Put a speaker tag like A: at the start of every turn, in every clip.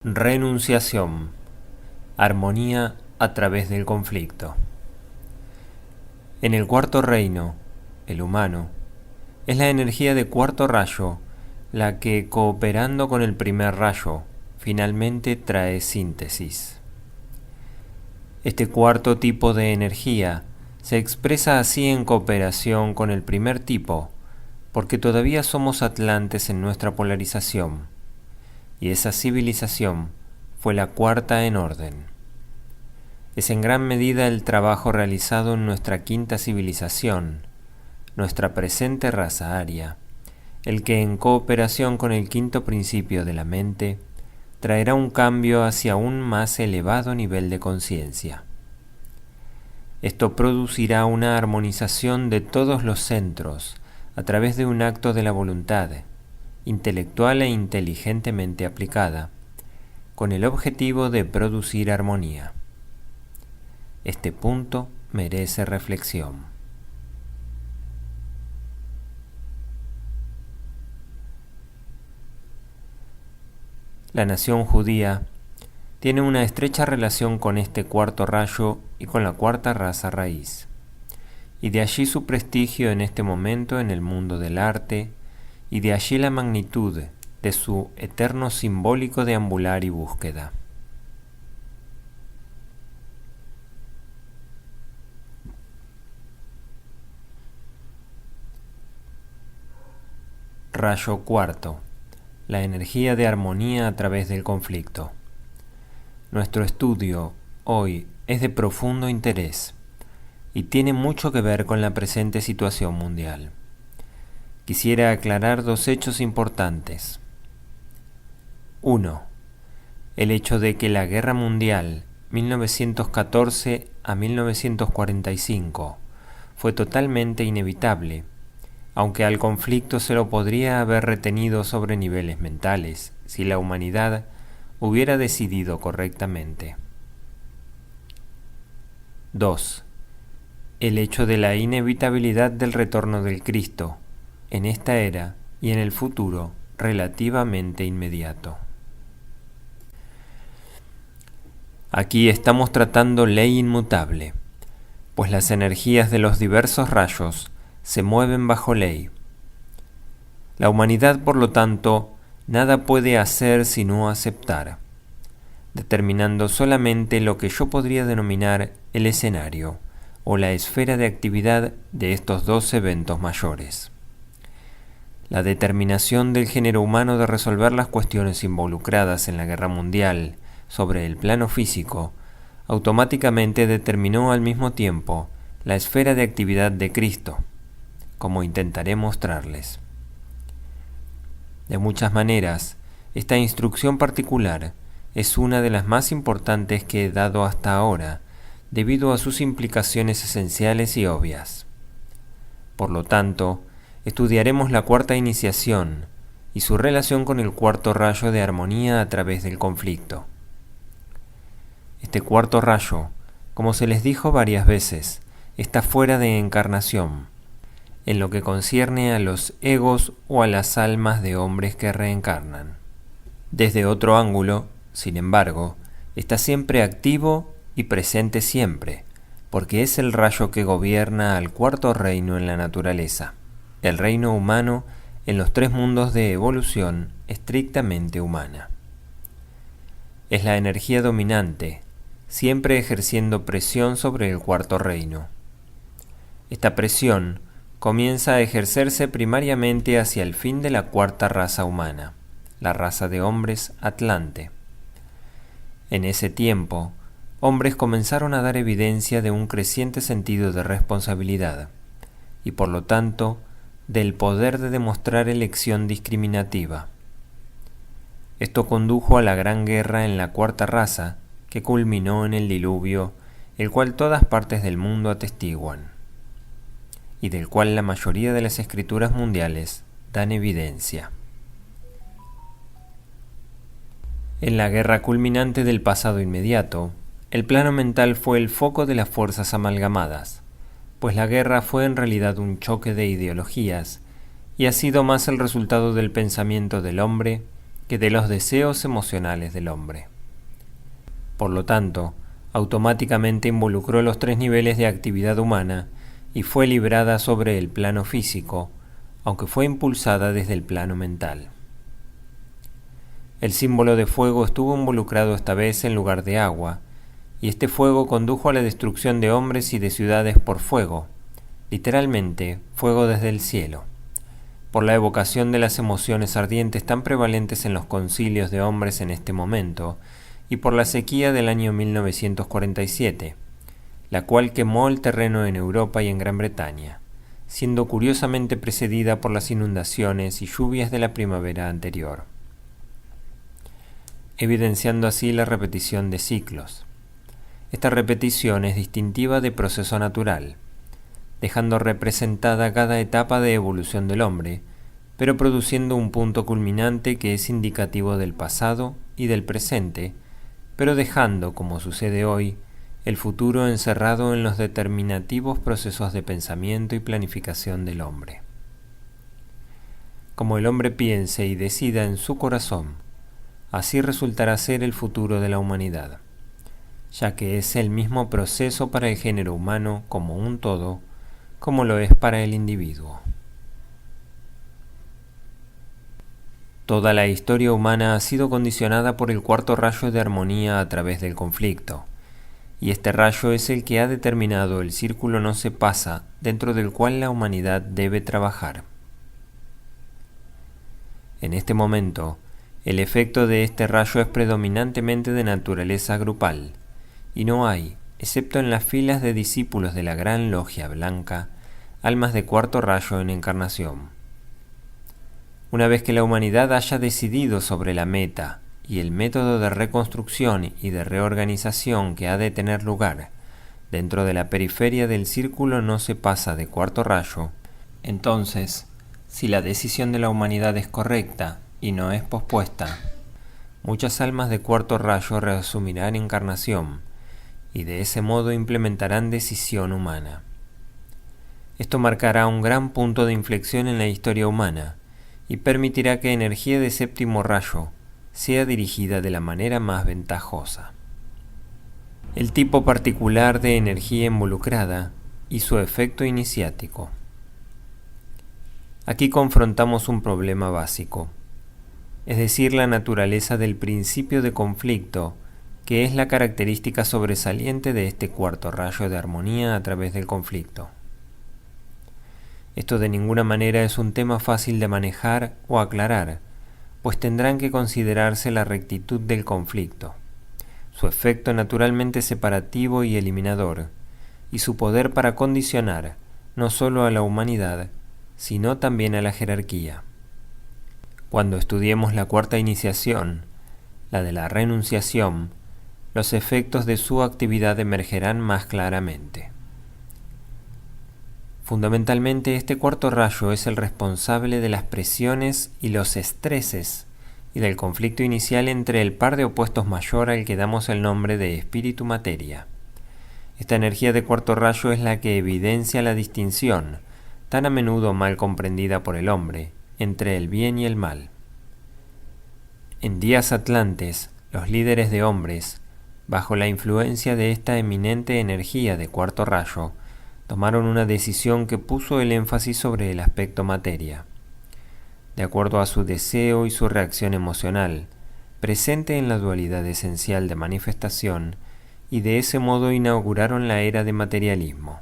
A: Renunciación. Armonía a través del conflicto. En el cuarto reino, el humano, es la energía de cuarto rayo la que, cooperando con el primer rayo, finalmente trae síntesis. Este cuarto tipo de energía se expresa así en cooperación con el primer tipo, porque todavía somos atlantes en nuestra polarización, y esa civilización fue la cuarta en orden. Es en gran medida el trabajo realizado en nuestra quinta civilización, nuestra presente raza aria, el que en cooperación con el quinto principio de la mente traerá un cambio hacia un más elevado nivel de conciencia. Esto producirá una armonización de todos los centros a través de un acto de la voluntad, intelectual e inteligentemente aplicada, con el objetivo de producir armonía. Este punto merece reflexión. La nación judía tiene una estrecha relación con este cuarto rayo y con la cuarta raza raíz, y de allí su prestigio en este momento en el mundo del arte, y de allí la magnitud de su eterno simbólico deambular y búsqueda. Rayo cuarto. La energía de armonía a través del conflicto. Nuestro estudio hoy es de profundo interés y tiene mucho que ver con la presente situación mundial. Quisiera aclarar dos hechos importantes. 1. El hecho de que la Guerra Mundial 1914 a 1945 fue totalmente inevitable, aunque al conflicto se lo podría haber retenido sobre niveles mentales si la humanidad hubiera decidido correctamente. 2. El hecho de la inevitabilidad del retorno del Cristo, en esta era y en el futuro relativamente inmediato. Aquí estamos tratando ley inmutable, pues las energías de los diversos rayos se mueven bajo ley. La humanidad, por lo tanto, nada puede hacer sino aceptar, determinando solamente lo que yo podría denominar el escenario o la esfera de actividad de estos dos eventos mayores. La determinación del género humano de resolver las cuestiones involucradas en la guerra mundial sobre el plano físico automáticamente determinó al mismo tiempo la esfera de actividad de Cristo, como intentaré mostrarles. De muchas maneras, esta instrucción particular es una de las más importantes que he dado hasta ahora, debido a sus implicaciones esenciales y obvias. Por lo tanto, estudiaremos la cuarta iniciación y su relación con el cuarto rayo de armonía a través del conflicto. Este cuarto rayo, como se les dijo varias veces, está fuera de encarnación, en lo que concierne a los egos o a las almas de hombres que reencarnan. Desde otro ángulo, sin embargo, está siempre activo y presente siempre, porque es el rayo que gobierna al cuarto reino en la naturaleza, el reino humano en los tres mundos de evolución estrictamente humana. Es la energía dominante, siempre ejerciendo presión sobre el cuarto reino. Esta presión comienza a ejercerse primariamente hacia el fin de la cuarta raza humana, la raza de hombres atlante. En ese tiempo, hombres comenzaron a dar evidencia de un creciente sentido de responsabilidad y, por lo tanto, del poder de demostrar elección discriminativa. Esto condujo a la gran guerra en la cuarta raza, que culminó en el diluvio, el cual todas partes del mundo atestiguan, y del cual la mayoría de las escrituras mundiales dan evidencia. En la guerra culminante del pasado inmediato, el plano mental fue el foco de las fuerzas amalgamadas, pues la guerra fue en realidad un choque de ideologías y ha sido más el resultado del pensamiento del hombre que de los deseos emocionales del hombre. Por lo tanto, automáticamente involucró los 3 niveles de actividad humana y fue librada sobre el plano físico, aunque fue impulsada desde el plano mental. El símbolo de fuego estuvo involucrado esta vez en lugar de agua, y este fuego condujo a la destrucción de hombres y de ciudades por fuego, literalmente fuego desde el cielo, por la evocación de las emociones ardientes tan prevalentes en los concilios de hombres en este momento, y por la sequía del año 1947, la cual quemó el terreno en Europa y en Gran Bretaña, siendo curiosamente precedida por las inundaciones y lluvias de la primavera anterior, evidenciando así la repetición de ciclos. Esta repetición es distintiva de proceso natural, dejando representada cada etapa de evolución del hombre, pero produciendo un punto culminante que es indicativo del pasado y del presente, pero dejando, como sucede hoy, el futuro encerrado en los determinativos procesos de pensamiento y planificación del hombre. Como el hombre piense y decida en su corazón, así resultará ser el futuro de la humanidad, ya que es el mismo proceso para el género humano como un todo, como lo es para el individuo. Toda la historia humana ha sido condicionada por el 4.º rayo de armonía a través del conflicto, y este rayo es el que ha determinado el círculo no se pasa dentro del cual la humanidad debe trabajar. En este momento, el efecto de este rayo es predominantemente de naturaleza grupal, y no hay, excepto en las filas de discípulos de la Gran Logia Blanca, almas de 4.º rayo en encarnación. Una vez que la humanidad haya decidido sobre la meta y el método de reconstrucción y de reorganización que ha de tener lugar dentro de la periferia del círculo no se pasa de 4.º rayo, entonces, si la decisión de la humanidad es correcta y no es pospuesta, muchas almas de 4.º rayo reasumirán encarnación y de ese modo implementarán decisión humana. Esto marcará un gran punto de inflexión en la historia humana y permitirá que energía de 7.º rayo sea dirigida de la manera más ventajosa. El tipo particular de energía involucrada y su efecto iniciático. Aquí confrontamos un problema básico, es decir, la naturaleza del principio de conflicto, que es la característica sobresaliente de este 4.º rayo de armonía a través del conflicto. Esto de ninguna manera es un tema fácil de manejar o aclarar, pues tendrán que considerarse la rectitud del conflicto, su efecto naturalmente separativo y eliminador, y su poder para condicionar no solo a la humanidad, sino también a la jerarquía. Cuando estudiemos la 4.ª iniciación, la de la renunciación, los efectos de su actividad emergerán más claramente. Fundamentalmente, este 4.º rayo es el responsable de las presiones y los estreses y del conflicto inicial entre el par de opuestos mayor al que damos el nombre de espíritu-materia. Esta energía de 4.º rayo es la que evidencia la distinción, tan a menudo mal comprendida por el hombre, entre el bien y el mal. En días atlantes, los líderes de hombres, bajo la influencia de esta eminente energía de 4.º rayo, tomaron una decisión que puso el énfasis sobre el aspecto materia, de acuerdo a su deseo y su reacción emocional, presente en la dualidad esencial de manifestación, y de ese modo inauguraron la era de materialismo.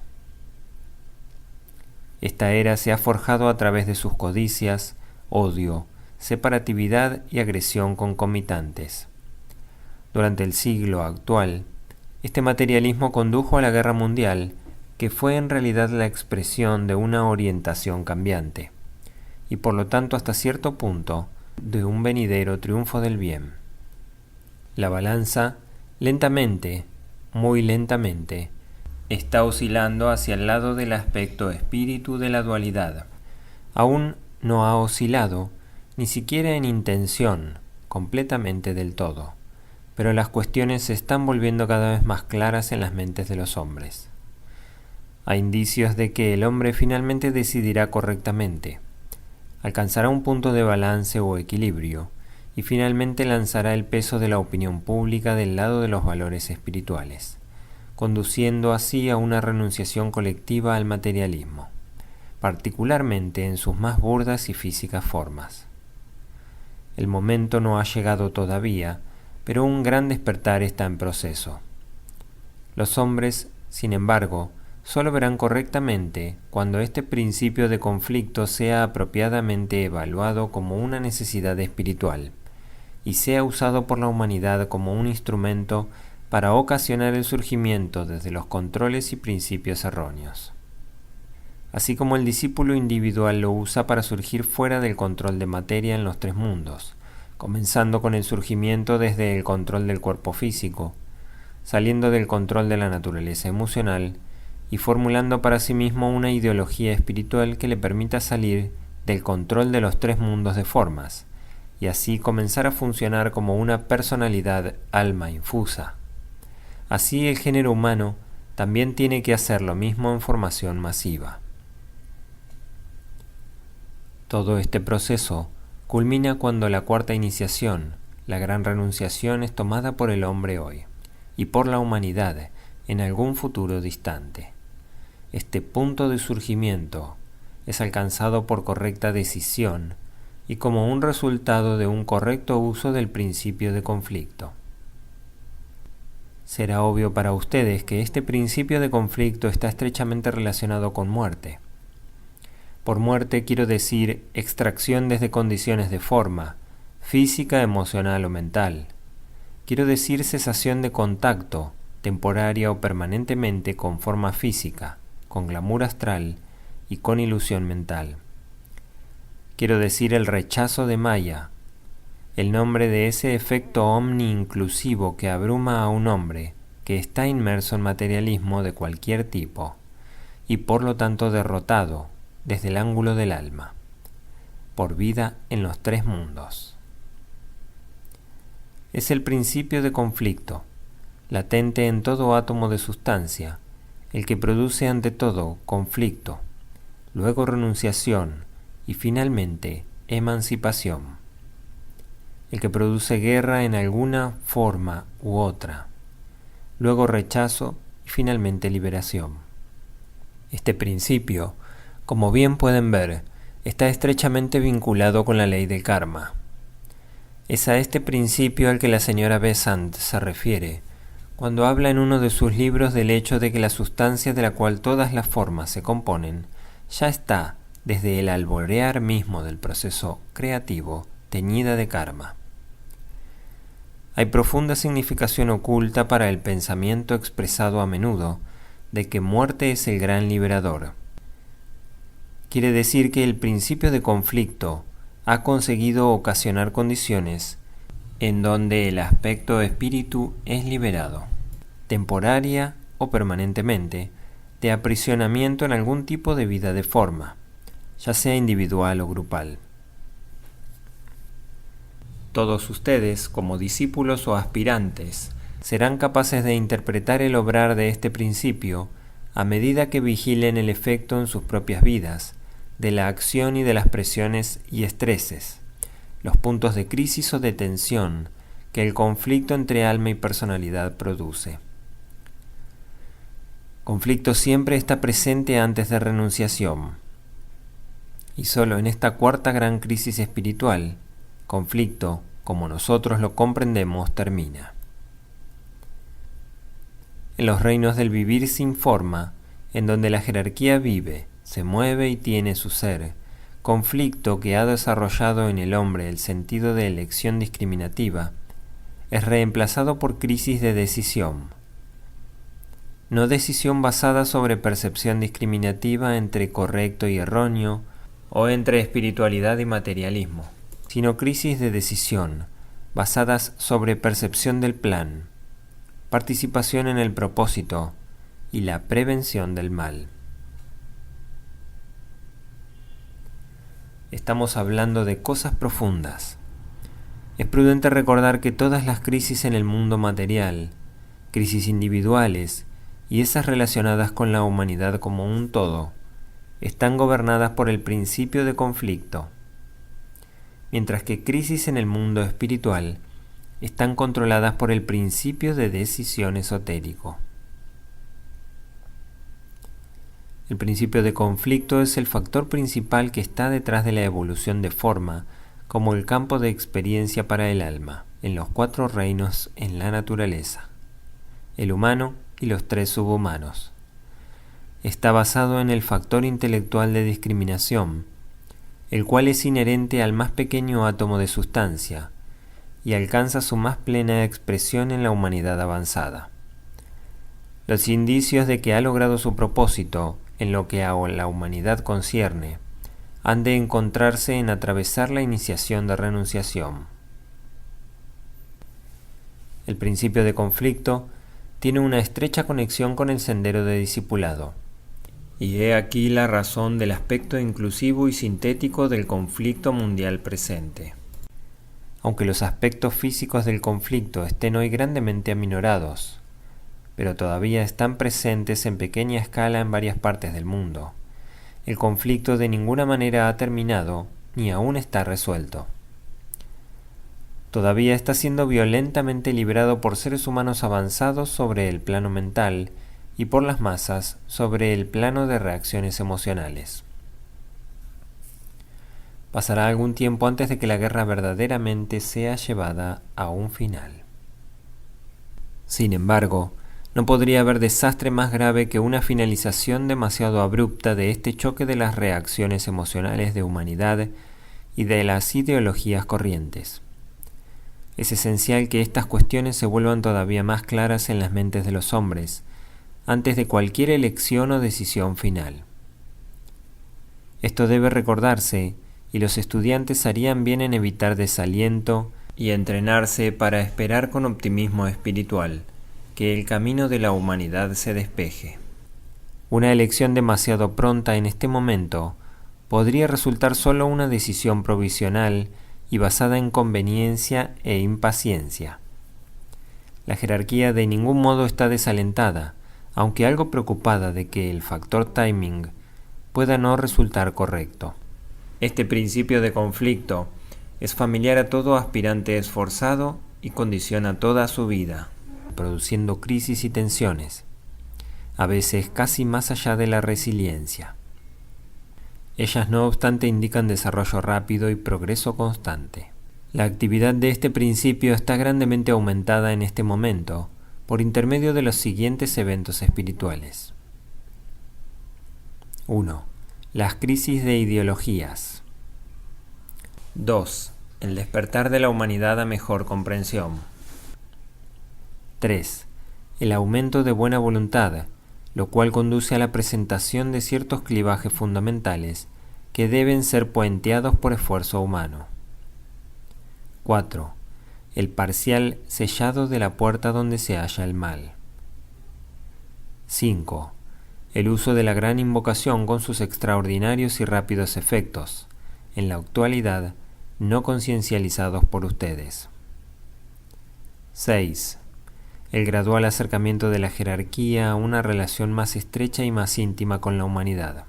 A: Esta era se ha forjado a través de sus codicias, odio, separatividad y agresión concomitantes. Durante el siglo actual, este materialismo condujo a la guerra mundial, que fue en realidad la expresión de una orientación cambiante, y por lo tanto hasta cierto punto de un venidero triunfo del bien. La balanza, lentamente, muy lentamente, está oscilando hacia el lado del aspecto espíritu de la dualidad. Aún no ha oscilado, ni siquiera en intención, completamente del todo, pero las cuestiones se están volviendo cada vez más claras en las mentes de los hombres. Hay indicios de que el hombre finalmente decidirá correctamente, alcanzará un punto de balance o equilibrio, y finalmente lanzará el peso de la opinión pública del lado de los valores espirituales, conduciendo así a una renunciación colectiva al materialismo, particularmente en sus más burdas y físicas formas. El momento no ha llegado todavía, pero un gran despertar está en proceso. Los hombres, sin embargo, solo verán correctamente cuando este principio de conflicto sea apropiadamente evaluado como una necesidad espiritual y sea usado por la humanidad como un instrumento para ocasionar el surgimiento desde los controles y principios erróneos. Así como el discípulo individual lo usa para surgir fuera del control de materia en los tres mundos, comenzando con el surgimiento desde el control del cuerpo físico, saliendo del control de la naturaleza emocional y formulando para sí mismo una ideología espiritual que le permita salir del control de los tres mundos de formas, y así comenzar a funcionar como una personalidad alma infusa. Así el género humano también tiene que hacer lo mismo en formación masiva. Todo este proceso culmina cuando la cuarta iniciación, la gran renunciación, es tomada por el hombre hoy y por la humanidad en algún futuro distante. Este punto de surgimiento es alcanzado por correcta decisión y como un resultado de un correcto uso del principio de conflicto. Será obvio para ustedes que este principio de conflicto está estrechamente relacionado con muerte. Por muerte quiero decir extracción desde condiciones de forma, física, emocional o mental. Quiero decir cesación de contacto, temporaria o permanentemente, con forma física, con glamour astral y con ilusión mental. Quiero decir el rechazo de Maya, el nombre de ese efecto omni-inclusivo que abruma a un hombre que está inmerso en materialismo de cualquier tipo y por lo tanto derrotado desde el ángulo del alma, por vida en los tres mundos. Es el principio de conflicto, latente en todo átomo de sustancia, el que produce ante todo conflicto, luego renunciación y finalmente emancipación, el que produce guerra en alguna forma u otra, luego rechazo y finalmente liberación. Este principio, como bien pueden ver, está estrechamente vinculado con la ley del karma. Es a este principio al que la señora Besant se refiere cuando habla en uno de sus libros del hecho de que la sustancia de la cual todas las formas se componen ya está, desde el alborear mismo del proceso creativo, teñida de karma. Hay profunda significación oculta para el pensamiento expresado a menudo de que muerte es el gran liberador. Quiere decir que el principio de conflicto ha conseguido ocasionar condiciones en donde el aspecto espíritu es liberado, temporaria o permanentemente, de aprisionamiento en algún tipo de vida de forma, ya sea individual o grupal. Todos ustedes, como discípulos o aspirantes, serán capaces de interpretar el obrar de este principio a medida que vigilen el efecto en sus propias vidas, de la acción y de las presiones y estreses, los puntos de crisis o de tensión que el conflicto entre alma y personalidad produce. Conflicto siempre está presente antes de renunciación, y solo en esta cuarta gran crisis espiritual, conflicto, como nosotros lo comprendemos, termina. En los reinos del vivir sin forma, en donde la jerarquía vive, se mueve y tiene su ser, conflicto que ha desarrollado en el hombre el sentido de elección discriminativa, es reemplazado por crisis de decisión. No decisión basada sobre percepción discriminativa entre correcto y erróneo, o entre espiritualidad y materialismo, sino crisis de decisión, basadas sobre percepción del plan, participación en el propósito y la prevención del mal. Estamos hablando de cosas profundas. Es prudente recordar que todas las crisis en el mundo material, crisis individuales y esas relacionadas con la humanidad como un todo, están gobernadas por el principio de conflicto. mientras que crisis en el mundo espiritual están controladas por el principio de decisión esotérico. El principio de conflicto es el factor principal que está detrás de la evolución de forma, como el campo de experiencia para el alma, en los 4 reinos en la naturaleza, el humano y los 3 subhumanos. Está basado en el factor intelectual de discriminación, el cual es inherente al más pequeño átomo de sustancia y alcanza su más plena expresión en la humanidad avanzada. Los indicios de que ha logrado su propósito en lo que a la humanidad concierne han de encontrarse en atravesar la iniciación de renunciación. El principio de conflicto tiene una estrecha conexión con el sendero de discipulado, y he aquí la razón del aspecto inclusivo y sintético del conflicto mundial presente. Aunque los aspectos físicos del conflicto estén hoy grandemente aminorados, pero todavía están presentes en pequeña escala en varias partes del mundo, el conflicto de ninguna manera ha terminado ni aún está resuelto. Todavía está siendo violentamente librado por seres humanos avanzados sobre el plano mental y por las masas sobre el plano de reacciones emocionales. Pasará algún tiempo antes de que la guerra verdaderamente sea llevada a un final. Sin embargo, no podría haber desastre más grave que una finalización demasiado abrupta de este choque de las reacciones emocionales de humanidad y de las ideologías corrientes. Es esencial que estas cuestiones se vuelvan todavía más claras en las mentes de los hombres, antes de cualquier elección o decisión final. Esto debe recordarse, y los estudiantes harían bien en evitar desaliento y entrenarse para esperar con optimismo espiritual que el camino de la humanidad se despeje. Una elección demasiado pronta en este momento podría resultar solo una decisión provisional y basada en conveniencia e impaciencia. La jerarquía de ningún modo está desalentada, aunque algo preocupada de que el factor timing pueda no resultar correcto. Este principio de conflicto es familiar a todo aspirante esforzado y condiciona toda su vida, produciendo crisis y tensiones, a veces casi más allá de la resiliencia. Ellas no obstante indican desarrollo rápido y progreso constante. La actividad de este principio está grandemente aumentada en este momento por intermedio de los siguientes eventos espirituales. 1. Las crisis de ideologías. 2. El despertar de la humanidad a mejor comprensión. 3. El aumento de buena voluntad, lo cual conduce a la presentación de ciertos clivajes fundamentales que deben ser puenteados por esfuerzo humano. 4. El parcial sellado de la puerta donde se halla el mal. 5. El uso de la gran invocación con sus extraordinarios y rápidos efectos, en la actualidad no conciencializados por ustedes. 6. El gradual acercamiento de la jerarquía a una relación más estrecha y más íntima con la humanidad.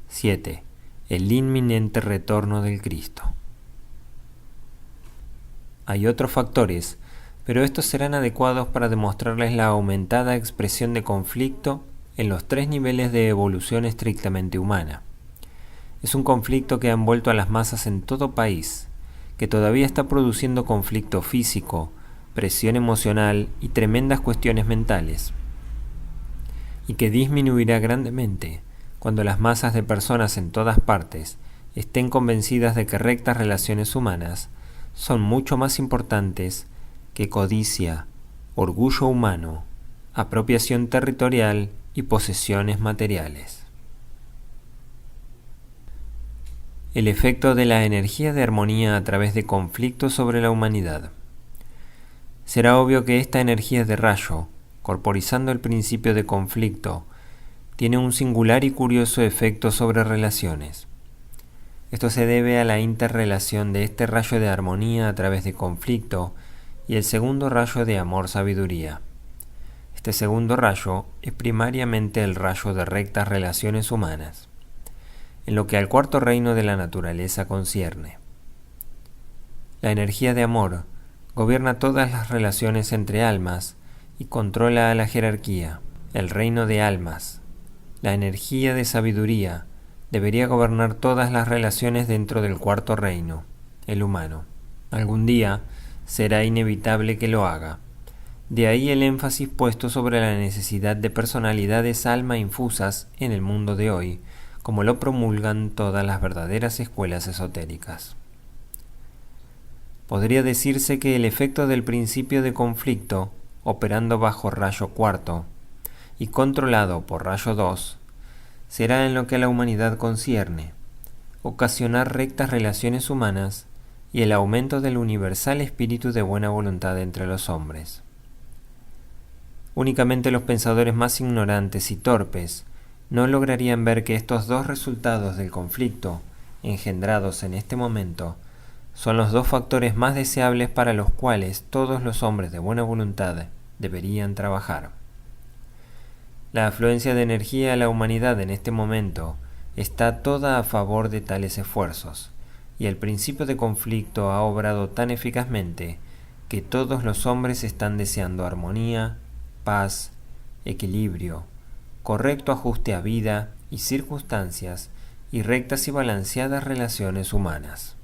A: 7. El inminente retorno del Cristo. Hay otros factores, pero estos serán adecuados para demostrarles la aumentada expresión de conflicto en los 3 niveles de evolución estrictamente humana. Es un conflicto que ha envuelto a las masas en todo país, que todavía está produciendo conflicto físico, presión emocional y tremendas cuestiones mentales, y que disminuirá grandemente cuando las masas de personas en todas partes estén convencidas de que rectas relaciones humanas son mucho más importantes que codicia, orgullo humano, apropiación territorial y posesiones materiales. El efecto de la energía de armonía a través de conflictos sobre la humanidad. Será obvio que esta energía de rayo, corporizando el principio de conflicto, tiene un singular y curioso efecto sobre relaciones. Esto se debe a la interrelación de este rayo de armonía a través de conflicto y el segundo rayo de amor-sabiduría. Este segundo rayo es primariamente el rayo de rectas relaciones humanas. en lo que al cuarto reino de la naturaleza concierne. La energía de amor gobierna todas las relaciones entre almas y controla a la jerarquía, el reino de almas. La energía de sabiduría debería gobernar todas las relaciones dentro del cuarto reino, el humano. Algún día será inevitable que lo haga. De ahí el énfasis puesto sobre la necesidad de personalidades alma infusas en el mundo de hoy, como lo promulgan todas las verdaderas escuelas esotéricas. Podría decirse que el efecto del principio de conflicto, operando bajo rayo cuarto y controlado por rayo 2, será en lo que a la humanidad concierne, ocasionar rectas relaciones humanas y el aumento del universal espíritu de buena voluntad entre los hombres. Únicamente los pensadores más ignorantes y torpes no lograrían ver que estos dos resultados del conflicto, engendrados en este momento, son los dos factores más deseables para los cuales todos los hombres de buena voluntad deberían trabajar. La afluencia de energía a la humanidad en este momento está toda a favor de tales esfuerzos, y el principio de conflicto ha obrado tan eficazmente que todos los hombres están deseando armonía, paz, equilibrio, correcto ajuste a vida y circunstancias y rectas y balanceadas relaciones humanas.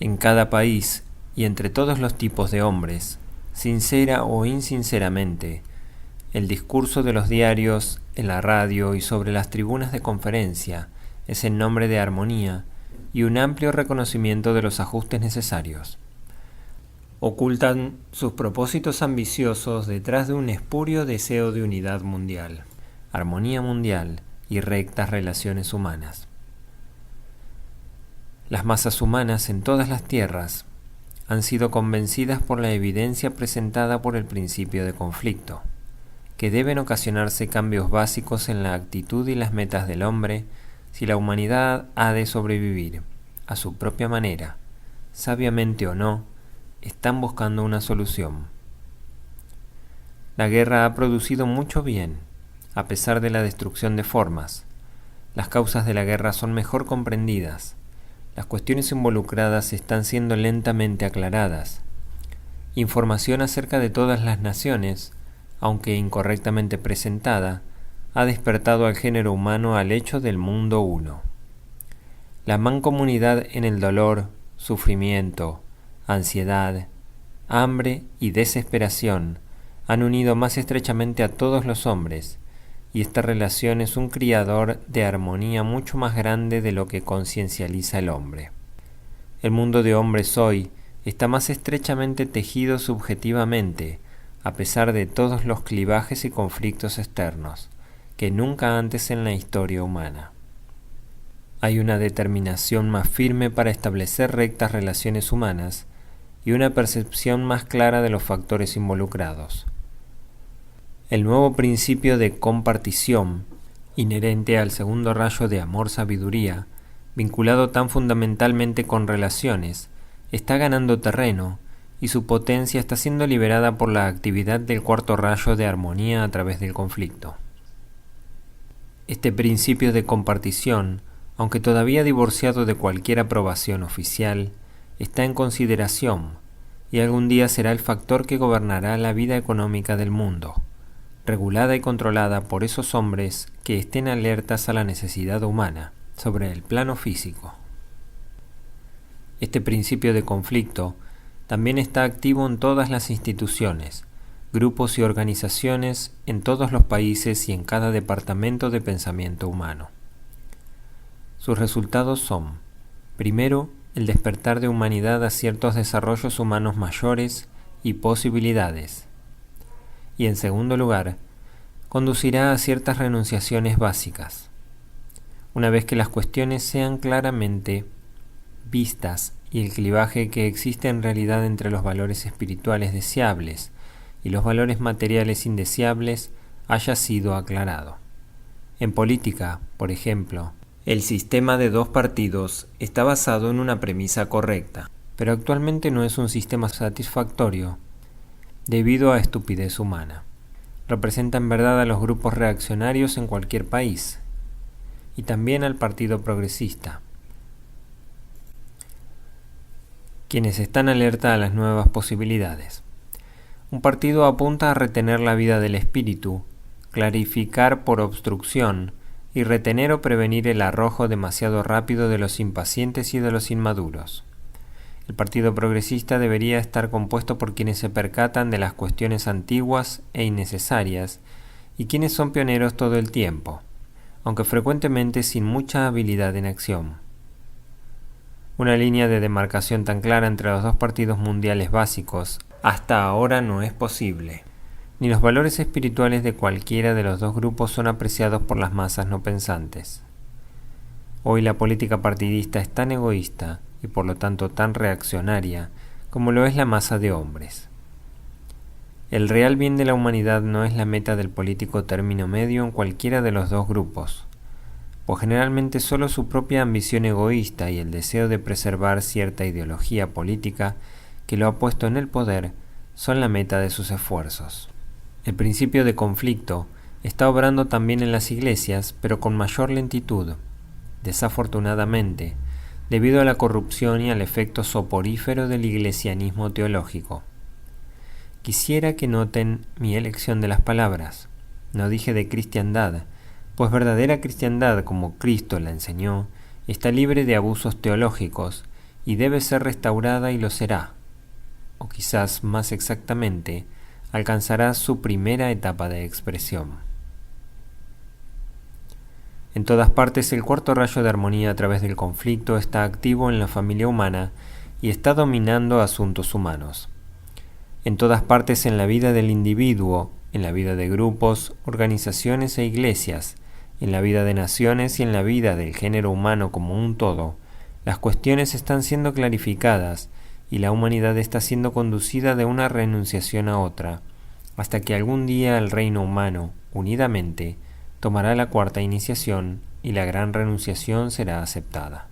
A: En cada país y entre todos los tipos de hombres, sincera o insinceramente, el discurso de los diarios, en la radio y sobre las tribunas de conferencia es en nombre de armonía y un amplio reconocimiento de los ajustes necesarios. Ocultan sus propósitos ambiciosos detrás de un espurio deseo de unidad mundial, armonía mundial y rectas relaciones humanas. Las masas humanas en todas las tierras han sido convencidas por la evidencia presentada por el principio de conflicto, que deben ocasionarse cambios básicos en la actitud y las metas del hombre si la humanidad ha de sobrevivir, a su propia manera, sabiamente o no, están buscando una solución. La guerra ha producido mucho bien, a pesar de la destrucción de formas. Las causas de la guerra son mejor comprendidas. Las cuestiones involucradas están siendo lentamente aclaradas. Información acerca de todas las naciones, aunque incorrectamente presentada, ha despertado al género humano al hecho del mundo uno. La mancomunidad en el dolor, sufrimiento, ansiedad, hambre y desesperación han unido más estrechamente a todos los hombres, y esta relación es un criador de armonía mucho más grande de lo que conciencializa el hombre. El mundo de hombres hoy está más estrechamente tejido subjetivamente, a pesar de todos los clivajes y conflictos externos, que nunca antes en la historia humana. Hay una determinación más firme para establecer rectas relaciones humanas y una percepción más clara de los factores involucrados. El nuevo principio de compartición, inherente al segundo rayo de amor-sabiduría, vinculado tan fundamentalmente con relaciones, está ganando terreno y su potencia está siendo liberada por la actividad del cuarto rayo de armonía a través del conflicto. Este principio de compartición, aunque todavía divorciado de cualquier aprobación oficial, está en consideración y algún día será el factor que gobernará la vida económica del mundo, regulada y controlada por esos hombres que estén alertas a la necesidad humana sobre el plano físico. Este principio de conflicto también está activo en todas las instituciones, grupos y organizaciones en todos los países y en cada departamento de pensamiento humano. Sus resultados son, primero, el despertar de humanidad a ciertos desarrollos humanos mayores y posibilidades, y en segundo lugar, conducirá a ciertas renunciaciones básicas. Una vez que las cuestiones sean claramente vistas y el clivaje que existe en realidad entre los valores espirituales deseables y los valores materiales indeseables haya sido aclarado. En política, por ejemplo, el sistema de dos partidos está basado en una premisa correcta, pero actualmente no es un sistema satisfactorio debido a estupidez humana. Representa en verdad a los grupos reaccionarios en cualquier país, y también al Partido Progresista, quienes están alerta a las nuevas posibilidades. Un partido apunta a retener la vida del espíritu, clarificar por obstrucción y retener o prevenir el arrojo demasiado rápido de los impacientes y de los inmaduros. El Partido Progresista debería estar compuesto por quienes se percatan de las cuestiones antiguas e innecesarias y quienes son pioneros todo el tiempo, aunque frecuentemente sin mucha habilidad en acción. Una línea de demarcación tan clara entre los dos partidos mundiales básicos hasta ahora no es posible. Ni los valores espirituales de cualquiera de los dos grupos son apreciados por las masas no pensantes. Hoy la política partidista es tan egoísta y por lo tanto tan reaccionaria como lo es la masa de hombres. El real bien de la humanidad no es la meta del político término medio en cualquiera de los dos grupos, pues generalmente solo su propia ambición egoísta y el deseo de preservar cierta ideología política que lo ha puesto en el poder son la meta de sus esfuerzos. El principio de conflicto está obrando también en las iglesias, pero con mayor lentitud, desafortunadamente, debido a la corrupción y al efecto soporífero del iglesianismo teológico. Quisiera que noten mi elección de las palabras. No dije de cristiandad, pues verdadera cristiandad, como Cristo la enseñó, está libre de abusos teológicos y debe ser restaurada y lo será, o quizás más exactamente, alcanzará su primera etapa de expresión. En todas partes el cuarto rayo de armonía a través del conflicto está activo en la familia humana y está dominando asuntos humanos. En todas partes en la vida del individuo, en la vida de grupos, organizaciones e iglesias, en la vida de naciones y en la vida del género humano como un todo, las cuestiones están siendo clarificadas y la humanidad está siendo conducida de una renunciación a otra, hasta que algún día el reino humano, unidamente, tomará la cuarta iniciación y la gran renunciación será aceptada.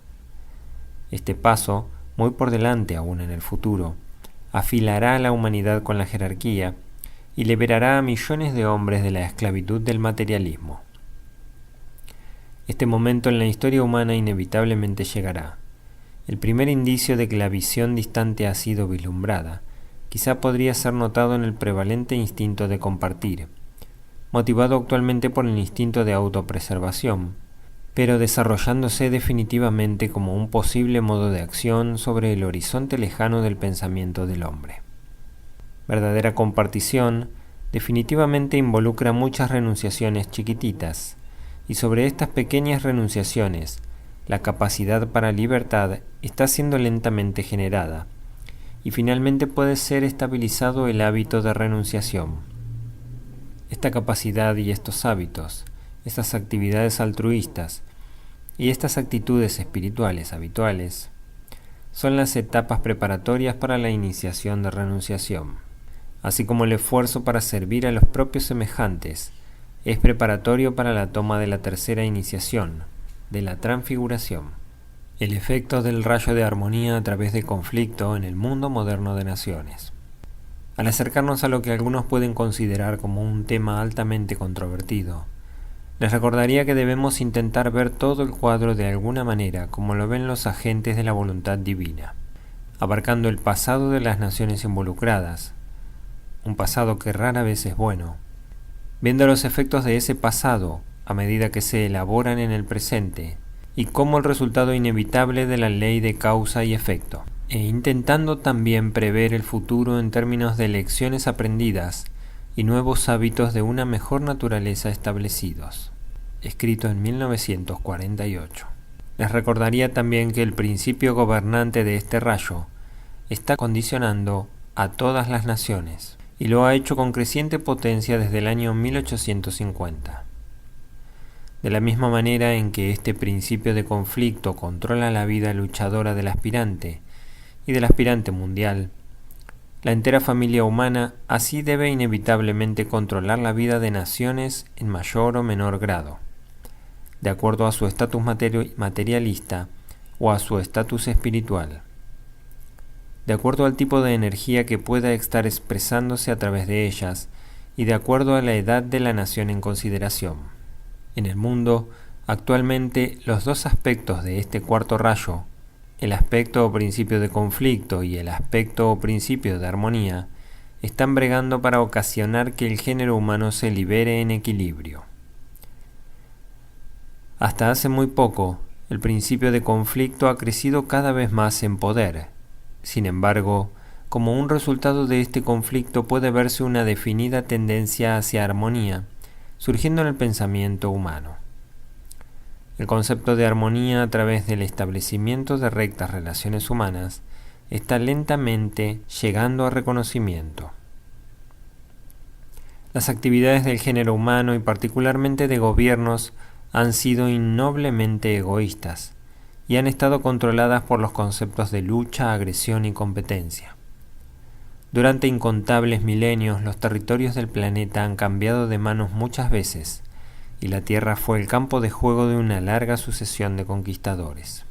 A: Este paso, muy por delante aún en el futuro, afilará a la humanidad con la jerarquía y liberará a millones de hombres de la esclavitud del materialismo. Este momento en la historia humana inevitablemente llegará. El primer indicio de que la visión distante ha sido vislumbrada quizá podría ser notado en el prevalente instinto de compartir, motivado actualmente por el instinto de autopreservación, pero desarrollándose definitivamente como un posible modo de acción sobre el horizonte lejano del pensamiento del hombre. Verdadera compartición definitivamente involucra muchas renunciaciones chiquititas, y sobre estas pequeñas renunciaciones, la capacidad para libertad está siendo lentamente generada, y finalmente puede ser estabilizado el hábito de renunciación. Esta capacidad y estos hábitos, estas actividades altruistas y estas actitudes espirituales habituales son las etapas preparatorias para la iniciación de renunciación, así como el esfuerzo para servir a los propios semejantes es preparatorio para la toma de la tercera iniciación, de la transfiguración, el efecto del rayo de armonía a través de conflicto en el mundo moderno de naciones. Al acercarnos a lo que algunos pueden considerar como un tema altamente controvertido, les recordaría que debemos intentar ver todo el cuadro de alguna manera como lo ven los agentes de la voluntad divina, abarcando el pasado de las naciones involucradas, un pasado que rara vez es bueno, viendo los efectos de ese pasado a medida que se elaboran en el presente y como el resultado inevitable de la ley de causa y efecto, e intentando también prever el futuro en términos de lecciones aprendidas y nuevos hábitos de una mejor naturaleza establecidos. Escrito en 1948. Les recordaría también que el principio gobernante de este rayo está condicionando a todas las naciones, y lo ha hecho con creciente potencia desde el año 1850. De la misma manera en que este principio de conflicto controla la vida luchadora del aspirante y del aspirante mundial, la entera familia humana así debe inevitablemente controlar la vida de naciones en mayor o menor grado, de acuerdo a su estatus materialista o a su estatus espiritual, de acuerdo al tipo de energía que pueda estar expresándose a través de ellas y de acuerdo a la edad de la nación en consideración. En el mundo Actualmente, los dos aspectos de este cuarto rayo, el aspecto o principio de conflicto y el aspecto o principio de armonía, están bregando para ocasionar que el género humano se libere en equilibrio. Hasta hace muy poco, el principio de conflicto ha crecido cada vez más en poder. Sin embargo, como un resultado de este conflicto puede verse una definida tendencia hacia armonía, surgiendo en el pensamiento humano. El concepto de armonía a través del establecimiento de rectas relaciones humanas está lentamente llegando a reconocimiento. Las actividades del género humano y particularmente de gobiernos han sido innoblemente egoístas y han estado controladas por los conceptos de lucha, agresión y competencia. Durante incontables milenios los territorios del planeta han cambiado de manos muchas veces y la Tierra fue el campo de juego de una larga sucesión de conquistadores.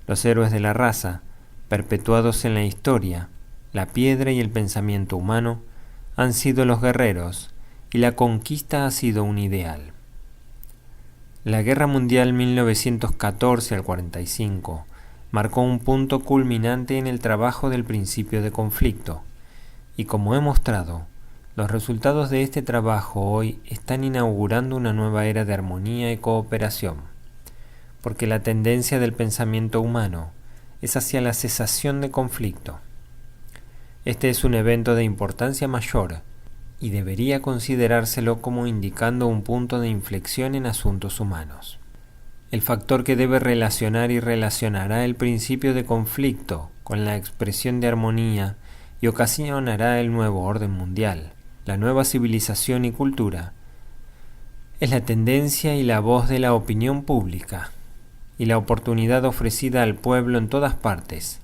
A: Los héroes de la raza, perpetuados en la historia, la piedra y el pensamiento humano, han sido los guerreros y la conquista ha sido un ideal. La Guerra Mundial 1914 al 45 marcó un punto culminante en el trabajo del principio de conflicto, y como he mostrado, los resultados de este trabajo hoy están inaugurando una nueva era de armonía y cooperación, porque la tendencia del pensamiento humano es hacia la cesación de conflicto. Este es un evento de importancia mayor y debería considerárselo como indicando un punto de inflexión en asuntos humanos. El factor que debe relacionar y relacionará el principio de conflicto con la expresión de armonía y ocasionará el nuevo orden mundial, la nueva civilización y cultura, es la tendencia y la voz de la opinión pública y la oportunidad ofrecida al pueblo en todas partes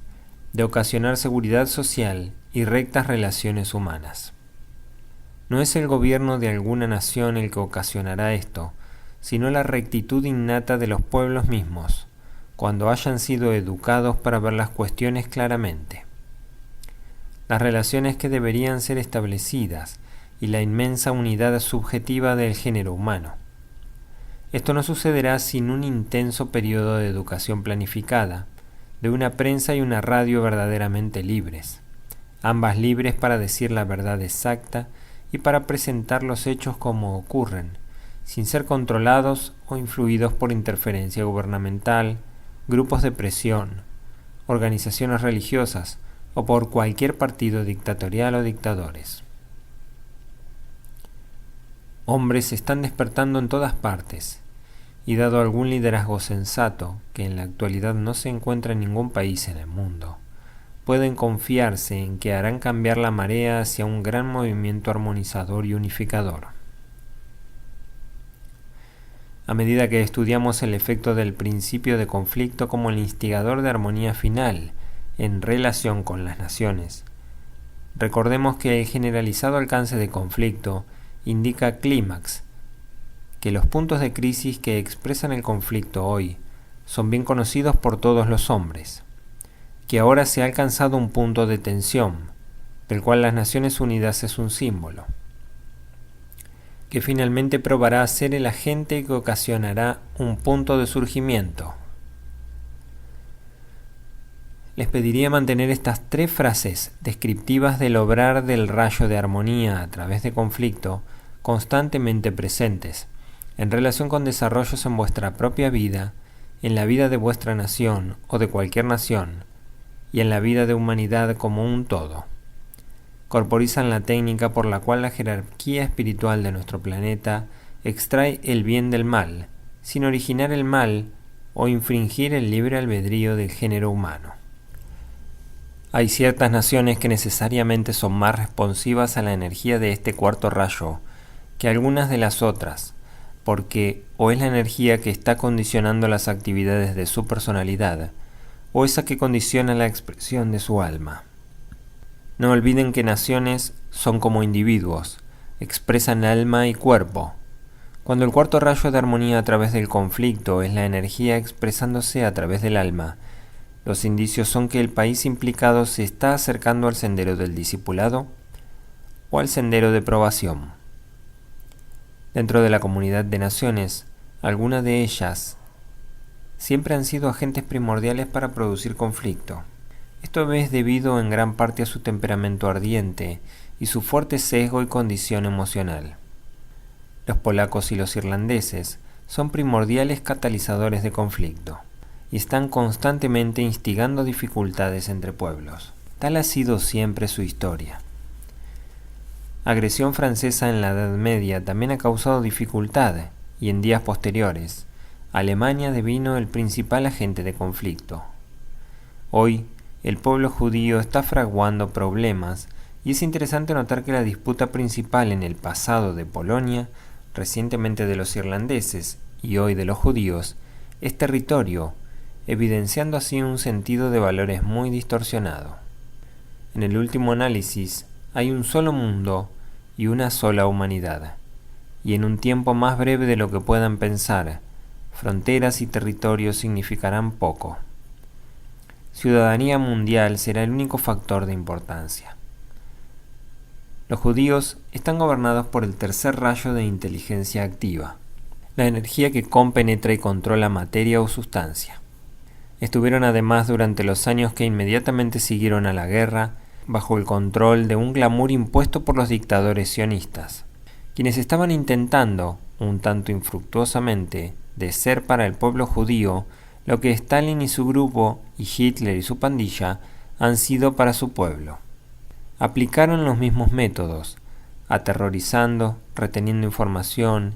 A: de ocasionar seguridad social y rectas relaciones humanas. No es el gobierno de alguna nación el que ocasionará esto, sino la rectitud innata de los pueblos mismos, cuando hayan sido educados para ver las cuestiones claramente. Las relaciones que deberían ser establecidas y la inmensa unidad subjetiva del género humano. Esto no sucederá sin un intenso periodo de educación planificada, de una prensa y una radio verdaderamente libres, ambas libres para decir la verdad exacta y para presentar los hechos como ocurren, sin ser controlados o influidos por interferencia gubernamental, grupos de presión, organizaciones religiosas o por cualquier partido dictatorial o dictadores. Hombres se están despertando en todas partes, y dado algún liderazgo sensato, que en la actualidad no se encuentra en ningún país en el mundo, pueden confiarse en que harán cambiar la marea hacia un gran movimiento armonizador y unificador. A medida que estudiamos el efecto del principio de conflicto como el instigador de armonía final en relación con las naciones, recordemos que el generalizado alcance de conflicto indica clímax, que los puntos de crisis que expresan el conflicto hoy son bien conocidos por todos los hombres, que ahora se ha alcanzado un punto de tensión, del cual las Naciones Unidas es un símbolo, que finalmente probará ser el agente que ocasionará un punto de surgimiento. Les pediría mantener estas 3 frases descriptivas del obrar del rayo de armonía a través de conflicto constantemente presentes, en relación con desarrollos en vuestra propia vida, en la vida de vuestra nación o de cualquier nación, y en la vida de humanidad como un todo. Corporizan la técnica por la cual la jerarquía espiritual de nuestro planeta extrae el bien del mal, sin originar el mal o infringir el libre albedrío del género humano. Hay ciertas naciones que necesariamente son más responsivas a la energía de este cuarto rayo que algunas de las otras, porque o es la energía que está condicionando las actividades de su personalidad, o esa que condiciona la expresión de su alma. No olviden que naciones son como individuos, expresan alma y cuerpo. Cuando el cuarto rayo de armonía a través del conflicto es la energía expresándose a través del alma, los indicios son que el país implicado se está acercando al sendero del discipulado o al sendero de probación. Dentro de la comunidad de naciones Algunas de ellas siempre han sido agentes primordiales para producir conflicto. Esto es debido en gran parte a su temperamento ardiente y su fuerte sesgo y condición emocional. Los polacos y los irlandeses son primordiales catalizadores de conflicto y están constantemente instigando dificultades entre pueblos. Tal ha sido siempre su historia. Agresión francesa en la Edad Media también ha causado dificultad y en días posteriores, Alemania devino el principal agente de conflicto. Hoy, el pueblo judío está fraguando problemas y es interesante notar que la disputa principal en el pasado de Polonia, recientemente de los irlandeses y hoy de los judíos, es territorio, evidenciando así un sentido de valores muy distorsionado. En el último análisis, hay un solo mundo y una sola humanidad, y en un tiempo más breve de lo que puedan pensar, fronteras y territorios significarán poco. Ciudadanía mundial será el único factor de importancia. Los judíos están gobernados por el tercer rayo de inteligencia activa, la energía que compenetra y controla materia o sustancia. Estuvieron además durante los años que inmediatamente siguieron a la guerra bajo el control de un glamour impuesto por los dictadores sionistas, quienes estaban intentando, un tanto infructuosamente, de ser para el pueblo judío lo que Stalin y su grupo y Hitler y su pandilla han sido para su pueblo. Aplicaron los mismos métodos, aterrorizando, reteniendo información,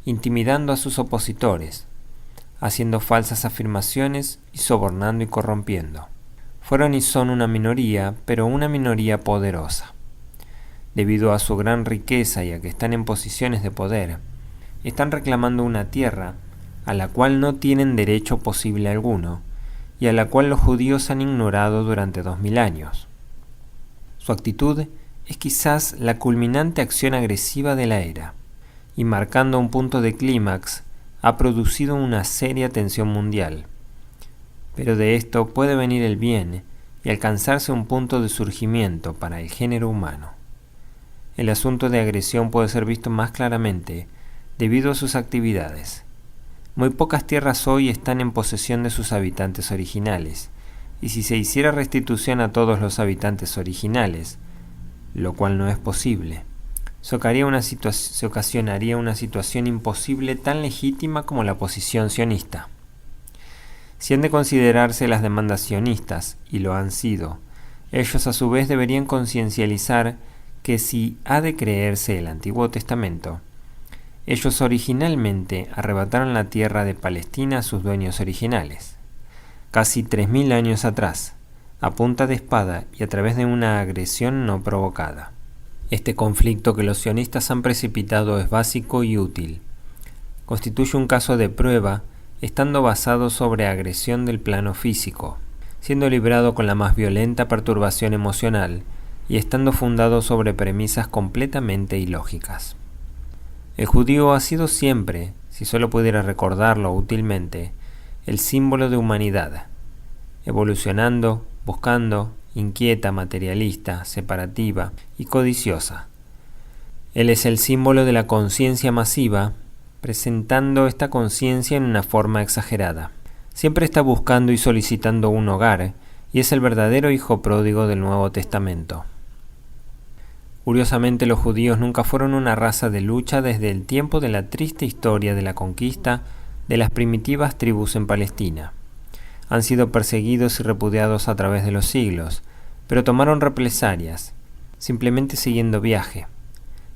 A: intimidando a sus opositores, haciendo falsas afirmaciones y sobornando y corrompiendo. Fueron y son una minoría, pero una minoría poderosa. Debido a su gran riqueza y a que están en posiciones de poder, están reclamando una tierra a la cual no tienen derecho posible alguno y a la cual los judíos han ignorado durante 2000 años. Su actitud es quizás la culminante acción agresiva de la era, y marcando un punto de clímax, ha producido una seria tensión mundial. Pero de esto puede venir el bien y alcanzarse un punto de surgimiento para el género humano. El asunto de agresión puede ser visto más claramente debido a sus actividades. Muy pocas tierras hoy están en posesión de sus habitantes originales, y si se hiciera restitución a todos los habitantes originales, lo cual no es posible, se ocasionaría una situación imposible tan legítima como la posición sionista. Si han de considerarse las demandas sionistas, y lo han sido, ellos a su vez deberían conciencializar que si ha de creerse el Antiguo Testamento, ellos originalmente arrebataron la tierra de Palestina a sus dueños originales, casi 3000 años atrás, a punta de espada y a través de una agresión no provocada. Este conflicto que los sionistas han precipitado es básico y útil. Constituye un caso de prueba, estando basado sobre agresión del plano físico, siendo librado con la más violenta perturbación emocional y estando fundado sobre premisas completamente ilógicas. El judío ha sido siempre, si solo pudiera recordarlo útilmente, el símbolo de humanidad, evolucionando, buscando, inquieta, materialista, separativa y codiciosa. Él es el símbolo de la conciencia masiva, presentando esta conciencia en una forma exagerada. Siempre está buscando y solicitando un hogar, y es el verdadero hijo pródigo del Nuevo Testamento. Curiosamente, los judíos nunca fueron una raza de lucha desde el tiempo de la triste historia de la conquista de las primitivas tribus en Palestina. Han sido perseguidos y repudiados a través de los siglos, pero tomaron represalias, simplemente siguiendo viaje.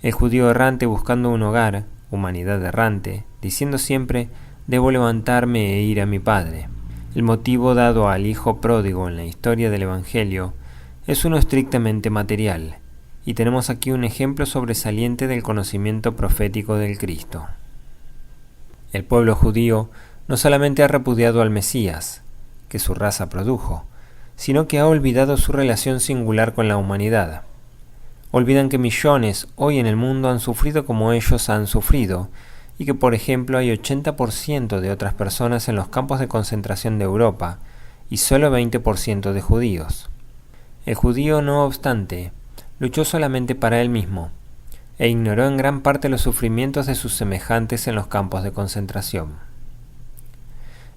A: El judío errante buscando un hogar, humanidad errante, diciendo siempre, debo levantarme e ir a mi padre. El motivo dado al hijo pródigo en la historia del Evangelio es uno estrictamente material, y tenemos aquí un ejemplo sobresaliente del conocimiento profético del Cristo. El pueblo judío no solamente ha repudiado al Mesías, que su raza produjo, sino que ha olvidado su relación singular con la humanidad. Olvidan que millones hoy en el mundo han sufrido como ellos han sufrido, y que por ejemplo hay 80% de otras personas en los campos de concentración de Europa, y solo 20% de judíos. El judío, no obstante, luchó solamente para él mismo. e ignoró en gran parte los sufrimientos de sus semejantes en los campos de concentración.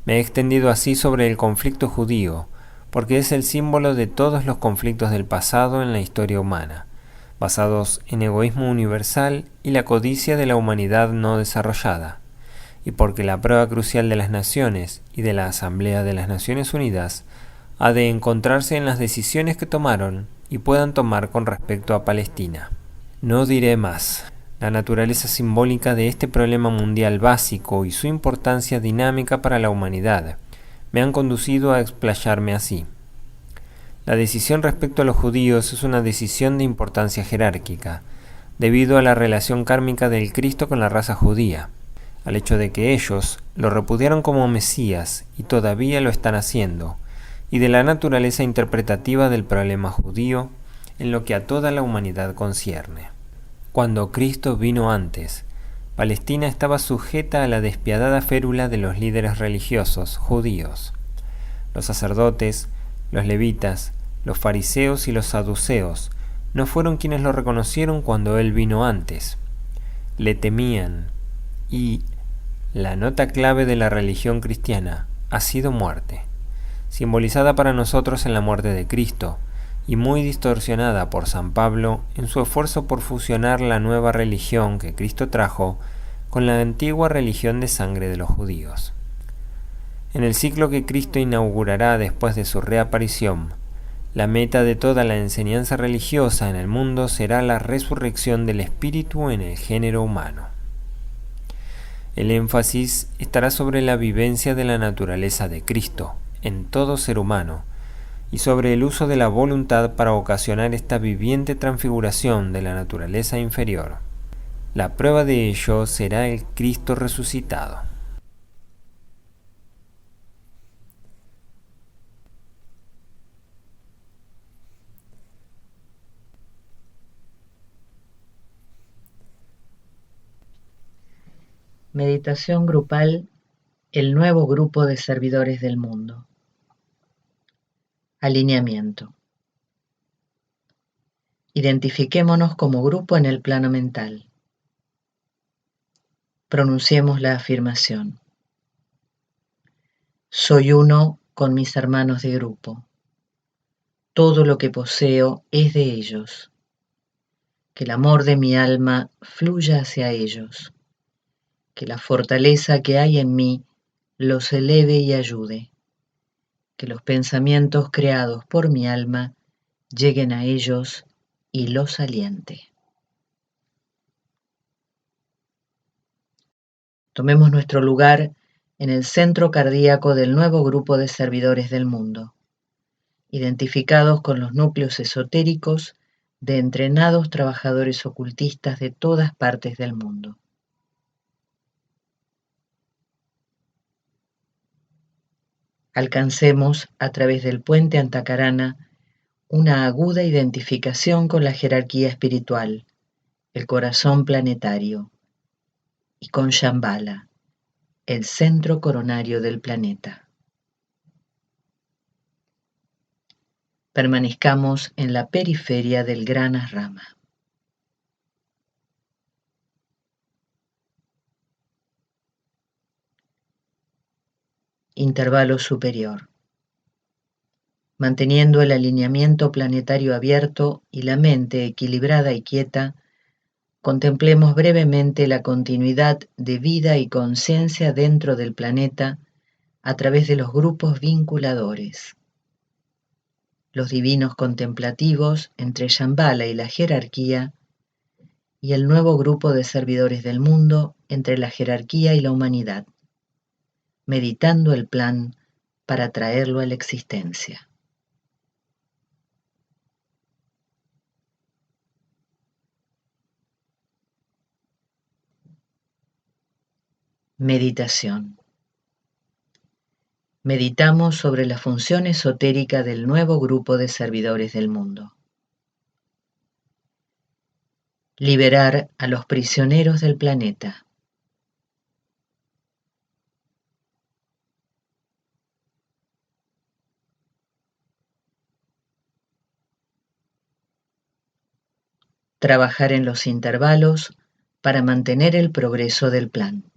A: Me he extendido así sobre el conflicto judío, porque es el símbolo de todos los conflictos del pasado en la historia humana, basados en egoísmo universal y la codicia de la humanidad no desarrollada, y porque la prueba crucial de las naciones y de la Asamblea de las Naciones Unidas ha de encontrarse en las decisiones que tomaron y puedan tomar con respecto a Palestina. No diré más. La naturaleza simbólica de este problema mundial básico y su importancia dinámica para la humanidad me han conducido a explayarme así. La decisión respecto a los judíos es una decisión de importancia jerárquica, debido a la relación kármica del Cristo con la raza judía, al hecho de que ellos lo repudiaron como Mesías y todavía lo están haciendo, y de la naturaleza interpretativa del problema judío en lo que a toda la humanidad concierne. Cuando Cristo vino antes, Palestina estaba sujeta a la despiadada férula de los líderes religiosos judíos. Los sacerdotes, los levitas, los fariseos y los saduceos no fueron quienes lo reconocieron cuando Él vino antes. Le temían y la nota clave de la religión cristiana ha sido muerte, simbolizada para nosotros en la muerte de Cristo, y muy distorsionada por San Pablo en su esfuerzo por fusionar la nueva religión que Cristo trajo con la antigua religión de sangre de los judíos. En el ciclo que Cristo inaugurará después de su reaparición, la meta de toda la enseñanza religiosa en el mundo será la resurrección del espíritu en el género humano. El énfasis estará sobre la vivencia de la naturaleza de Cristo en todo ser humano, y sobre el uso de la voluntad para ocasionar esta viviente transfiguración de la naturaleza inferior. La prueba de ello será el Cristo resucitado.
B: Meditación grupal, el nuevo grupo de servidores del mundo. Alineamiento. Identifiquémonos como grupo en el plano mental. Pronunciemos la afirmación. Soy uno con mis hermanos de grupo. Todo lo que poseo es de ellos. Que el amor de mi alma fluya hacia ellos. Que la fortaleza que hay en mí los eleve y ayude. Que los pensamientos creados por mi alma lleguen a ellos y los aliente. Tomemos nuestro lugar en el centro cardíaco del nuevo grupo de servidores del mundo, identificados con los núcleos esotéricos de entrenados trabajadores ocultistas de todas partes del mundo. Alcancemos, a través del puente Antacarana, una aguda identificación con la jerarquía espiritual, el corazón planetario, y con Shambhala, el centro coronario del planeta. Permanezcamos en la periferia del gran Rama. Intervalo superior. Manteniendo el alineamiento planetario abierto y la mente equilibrada y quieta, contemplemos brevemente la continuidad de vida y conciencia dentro del planeta a través de los grupos vinculadores. Los divinos contemplativos entre Shambhala y la jerarquía, y el nuevo grupo de servidores del mundo entre la jerarquía y la humanidad, meditando el plan para traerlo a la existencia. Meditación. Meditamos sobre la función esotérica del nuevo grupo de servidores del mundo. Liberar a los prisioneros del planeta. Trabajar en los intervalos para mantener el progreso del plan.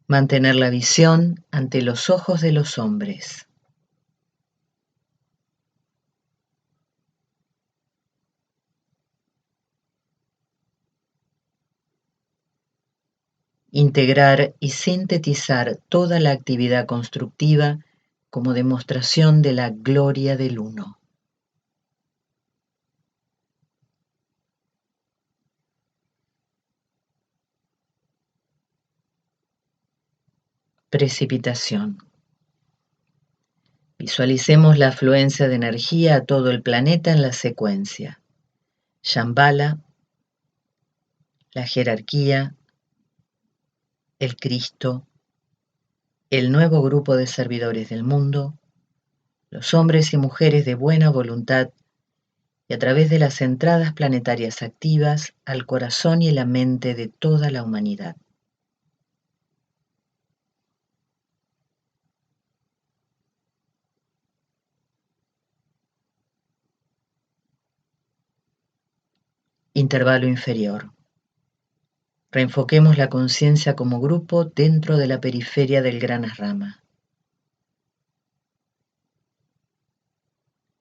B: Mantener la visión ante los ojos de los hombres. Integrar y sintetizar toda la actividad constructiva como demostración de la gloria del Uno. Precipitación. Visualicemos la afluencia de energía a todo el planeta en la secuencia. Shambhala, la jerarquía, el Cristo, el nuevo grupo de servidores del mundo, los hombres y mujeres de buena voluntad, y a través de las entradas planetarias activas al corazón y la mente de toda la humanidad. Intervalo inferior. Reenfoquemos la conciencia como grupo dentro de la periferia del gran Rama.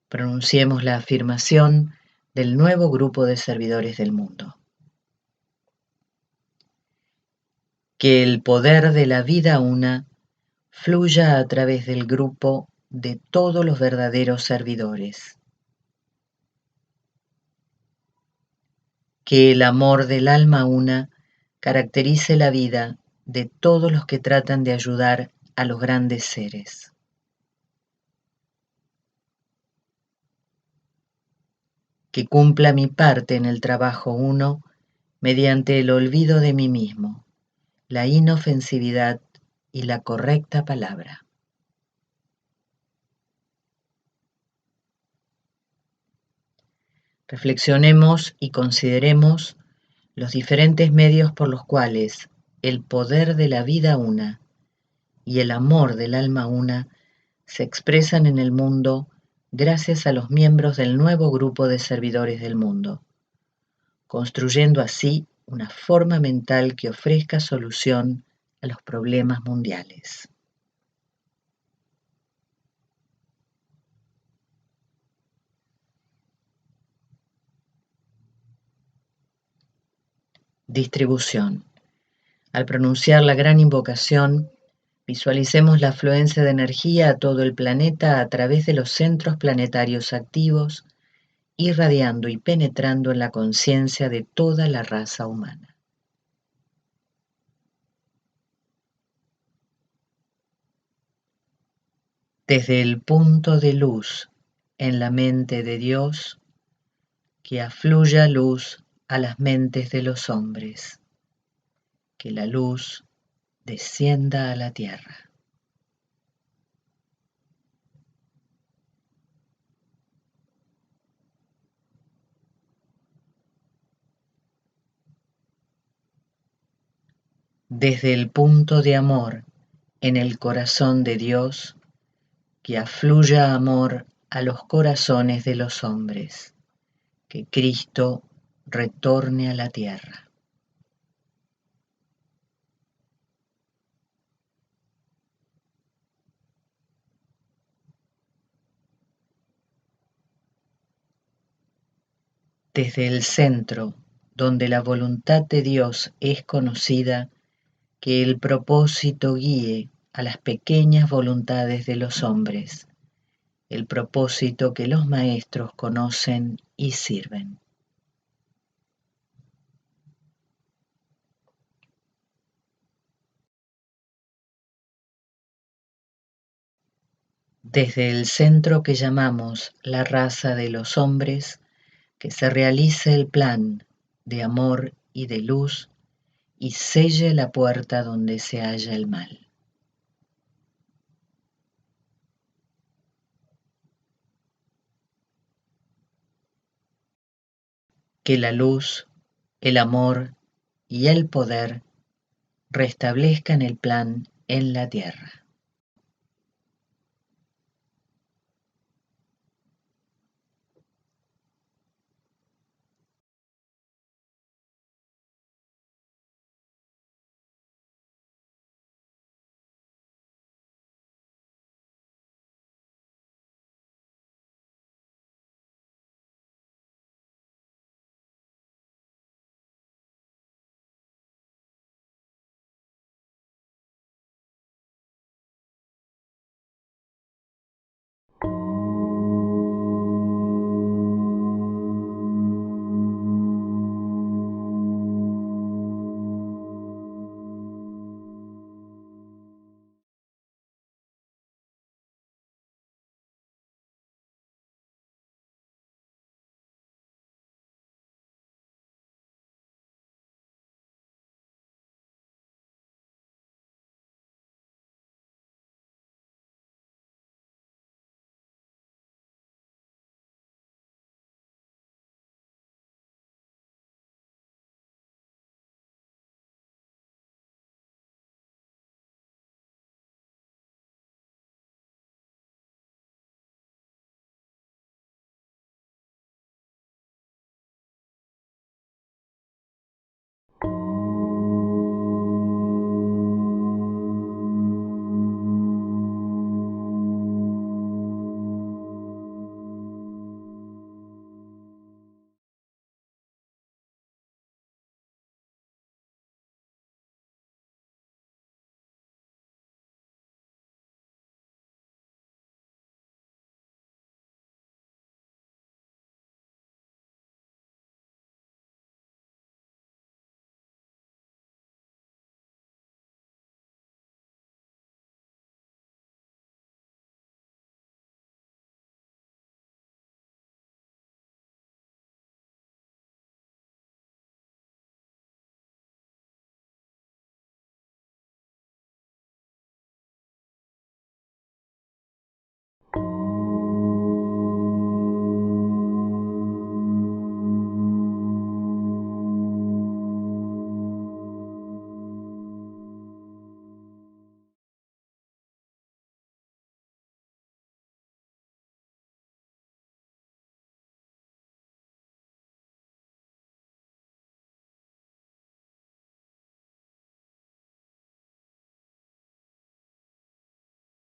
B: Pronunciemos la afirmación del nuevo grupo de servidores del mundo. Que el poder de la vida una fluya a través del grupo de todos los verdaderos servidores. Que el amor del alma una caracterice la vida de todos los que tratan de ayudar a los grandes seres. Que cumpla mi parte en el trabajo uno mediante el olvido de mí mismo, la inofensividad y la correcta palabra. Reflexionemos y consideremos los diferentes medios por los cuales el poder de la vida una y el amor del alma una se expresan en el mundo gracias a los miembros del nuevo grupo de servidores del mundo, construyendo así una forma mental que ofrezca solución a los problemas mundiales. Distribución. Al pronunciar la gran invocación, visualicemos la afluencia de energía a todo el planeta a través de los centros planetarios activos, irradiando y penetrando en la conciencia de toda la raza humana. Desde el punto de luz en la mente de Dios, que afluya luz a las mentes de los hombres, que la luz descienda a la tierra. Desde el punto de amor en el corazón de Dios, que afluya amor a los corazones de los hombres, que Cristo retorne a la tierra. Desde el centro, donde la voluntad de Dios es conocida, que el propósito guíe a las pequeñas voluntades de los hombres, el propósito que los maestros conocen y sirven. Desde el centro que llamamos la raza de los hombres, que se realice el plan de amor y de luz y selle la puerta donde se halla el mal. Que la luz, el amor y el poder restablezcan el plan en la Tierra.